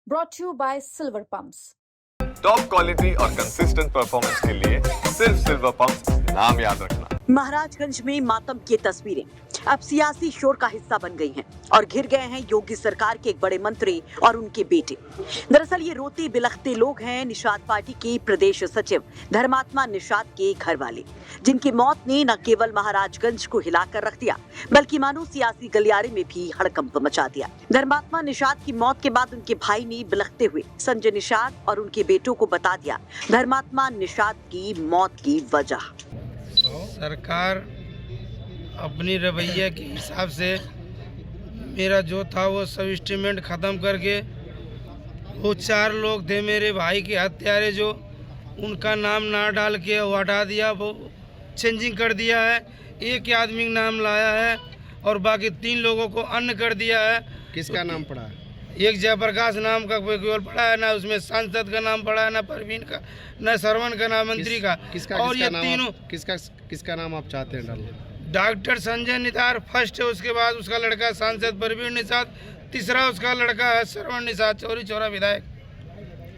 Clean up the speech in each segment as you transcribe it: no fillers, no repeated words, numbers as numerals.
brought to you by Silver Pumps. Top quality और consistent performance के लिए सिर्फ सिल्वर पंप्स नाम याद रखना। महाराजगंज में मातम की तस्वीरें अब सियासी शोर का हिस्सा बन गई हैं और घिर गए हैं योगी सरकार के एक बड़े मंत्री और उनके बेटे। दरअसल ये रोते बिलखते लोग हैं निषाद पार्टी के प्रदेश सचिव धर्मात्मा निषाद के घर वाले, जिनकी मौत ने न केवल महाराजगंज को हिलाकर रख दिया बल्कि मानो सियासी गलियारे में भी हड़कंप मचा दिया। धर्मात्मा निषाद की मौत के बाद उनके भाई ने बिलखते हुए संजय निषाद और उनके बेटों को बता दिया धर्मात्मा निषाद की मौत की वजह। सरकार अपनी रवैया के हिसाब से मेरा जो था वो सब स्टेटमेंट ख़त्म करके वो 4 लोग थे मेरे भाई के हत्यारे, जो उनका नाम ना डाल के वो हटा दिया, वो चेंजिंग कर दिया है। एक आदमी का नाम लाया है और बाकी 3 लोगों को अन्य कर दिया है। किसका नाम पड़ा? एक जयप्रकाश नाम का कोई केवल पड़ा है, ना उसमें सांसद का नाम पड़ा है, ना परवीन का, ना श्रवण का, ना मंत्री का। और ये तीनों किसका नाम आप चाहते हैं डालना? डॉक्टर संजय निषाद फर्स्ट है, उसके बाद उसका लड़का सांसद परवीन निषाद, तीसरा उसका लड़का है श्रवण निषाद, चौरी चौरा विधायक।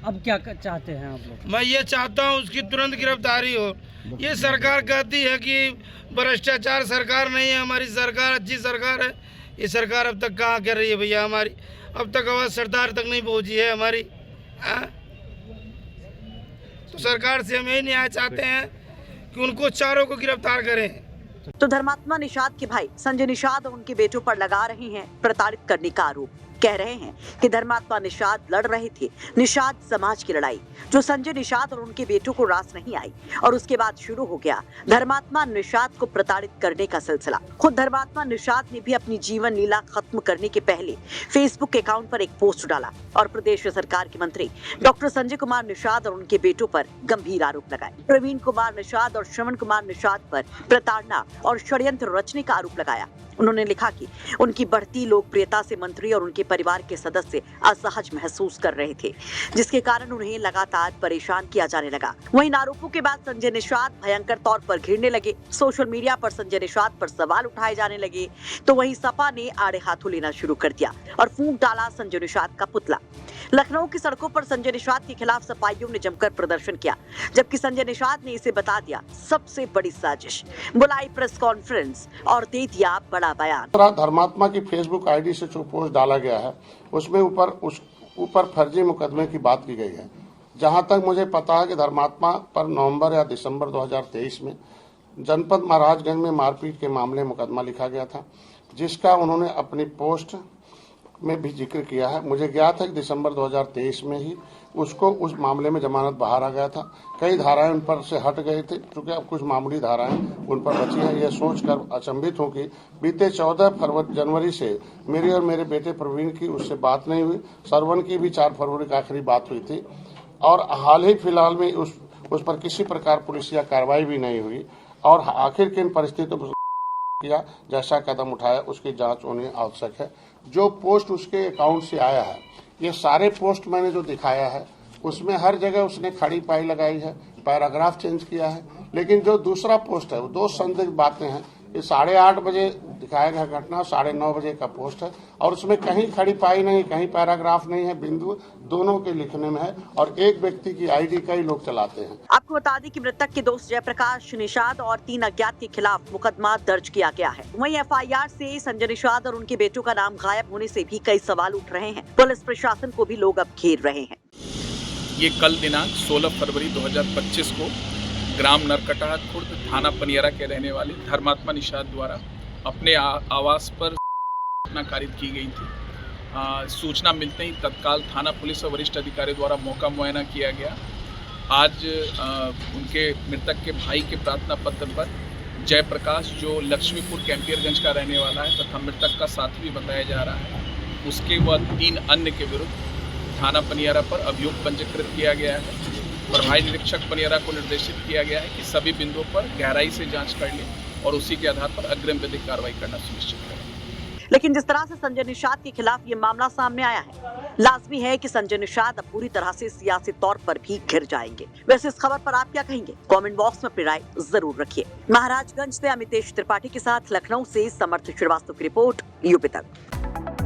अब क्या चाहते हैं आप लोग? मैं ये चाहता हूँ उसकी तुरंत गिरफ्तारी हो। ये सरकार कहती है कि भ्रष्टाचार सरकार नहीं है, हमारी सरकार अच्छी सरकार है। ये सरकार अब तक कहाँ कर रही है भैया? हमारी अब तक आवाज़ सरदार तक नहीं पहुँची है हमारी। तो सरकार से हम यही न्याय चाहते हैं कि उनको चारों को गिरफ्तार करें। तो धर्मात्मा निषाद के भाई संजय निषाद और उनके बेटों पर लगा रहे हैं प्रताड़ित करने का आरोप। कह रहे हैं कि धर्मात्मा निषाद लड़ रहे थे निषाद समाज की लड़ाई, जो संजय निषाद और उनके बेटों को रास नहीं आई और उसके बाद शुरू हो गया धर्मात्मा निषाद को प्रताड़ित करने का सिलसिला। खुद धर्मात्मा निषाद ने भी अपनी जीवन लीला खत्म करने के पहले फेसबुक अकाउंट पर एक पोस्ट डाला और प्रदेश सरकार के मंत्री डॉक्टर संजय कुमार निषाद और उनके बेटों पर गंभीर आरोप लगाए। प्रवीण कुमार निषाद और श्रवण कुमार निषाद पर प्रताड़ना और षड्यंत्र रचने का आरोप लगाया। उन्होंने लिखा कि उनकी बढ़ती लोकप्रियता से मंत्री और उनके परिवार के सदस्य असहज महसूस कर रहे थे, जिसके कारण उन्हें लगातार परेशान किया जाने लगा। वहीं इन आरोपों के बाद संजय निषाद भयंकर तौर पर घिरने लगे। सोशल मीडिया पर संजय निषाद पर सवाल उठाए जाने लगे, तो वहीं सपा ने आड़े हाथों लेना शुरू कर दिया और फूंक डाला संजय निषाद का पुतला। लखनऊ की सड़कों पर संजय निषाद के खिलाफ सपाइयों ने जमकर प्रदर्शन किया, जबकि संजय निषाद ने इसे बता दिया सबसे बड़ी साजिश। बुलाई प्रेस कॉन्फ्रेंस और दे दिया बड़ा बयान। धर्मात्मा की फेसबुक आईडी से जो पोस्ट डाला गया है उसमें ऊपर फर्जी मुकदमे की बात की गई है। जहां तक मुझे पता है कि धर्मात्मा पर नवंबर या दिसंबर 2023 में जनपद महाराजगंज में मारपीट के मामले मुकदमा लिखा गया था, जिसका उन्होंने अपनी पोस्ट में भी जिक्र किया है। मुझे ज्ञात है कि दिसंबर 2023 में ही उसको उस मामले में जमानत बाहर आ गया था। कई धाराएं उन पर से हट गई थी, क्योंकि अब कुछ मामूली धाराएं उन पर बची हैं। यह सोचकर अचंभित हूं कि बीते 14 जनवरी से मेरी और मेरे बेटे प्रवीण की उससे बात नहीं हुई। श्रवण की भी 4 फरवरी का आखिरी बात हुई थी और हाल ही फिलहाल में उस पर किसी प्रकार पुलिसिया कार्रवाई भी नहीं हुई। और आखिर किन परिस्थितियों में किया जैसा कदम उठाया उसकी जांच होनी आवश्यक है। जो पोस्ट उसके अकाउंट से आया है, ये सारे पोस्ट मैंने जो दिखाया है उसमें हर जगह उसने खड़ी पाई लगाई है, पैराग्राफ चेंज किया है। लेकिन जो दूसरा पोस्ट है वो 2 संदिग्ध बातें हैं। ये 8:30 बजे दिखाया गया घटना 9:30 बजे का पोस्ट है और उसमें कहीं खड़ी पाई नहीं, कहीं पैराग्राफ नहीं है, बिंदु दोनों के लिखने में है और एक व्यक्ति की आईडी कई लोग चलाते हैं। आपको बता दें कि मृतक के दोस्त जयप्रकाश निषाद और 3 अज्ञात के खिलाफ मुकदमा दर्ज किया गया है। वहीं एफआईआर से संजय निषाद और उनके बेटों का नाम गायब होने से भी कई सवाल उठ रहे हैं। पुलिस प्रशासन को भी लोग अब घेर रहे हैं। ये कल दिनांक 16 फरवरी 2025 को ग्राम नरकटा खुर्द थाना पनियरा के रहने वाले धर्मात्मा निषाद द्वारा अपने आवास पर घटना कारित की गई थी। सूचना मिलते ही तत्काल थाना पुलिस और वरिष्ठ अधिकारी द्वारा मौका मुआयना किया गया। आज उनके मृतक के भाई के प्रार्थना पत्र पर जयप्रकाश, जो लक्ष्मीपुर कैंपियरगंज का रहने वाला है तथा मृतक का साथी भी बताया जा रहा है, उसके बाद 3 अन्य के विरुद्ध थाना पनियरा पर अभियोग पंजीकृत किया गया है। प्रभारी निरीक्षक पनियरा को निर्देशित किया गया है कि सभी बिंदुओं पर गहराई से जांच कर लें और उसी के आधार पर अग्रिम विधिक कार्रवाई करना सुनिश्चित करें। लेकिन जिस तरह से संजय निषाद के खिलाफ ये मामला सामने आया है, लाजमी है कि संजय निषाद अब पूरी तरह से सियासी तौर पर भी घिर जाएंगे। वैसे इस खबर पर आप क्या कहेंगे? कमेंट बॉक्स में अपनी राय जरूर रखिए। महाराजगंज से अमितेश त्रिपाठी के साथ लखनऊ से समर्थ श्रीवास्तव की रिपोर्ट, यूपी तक।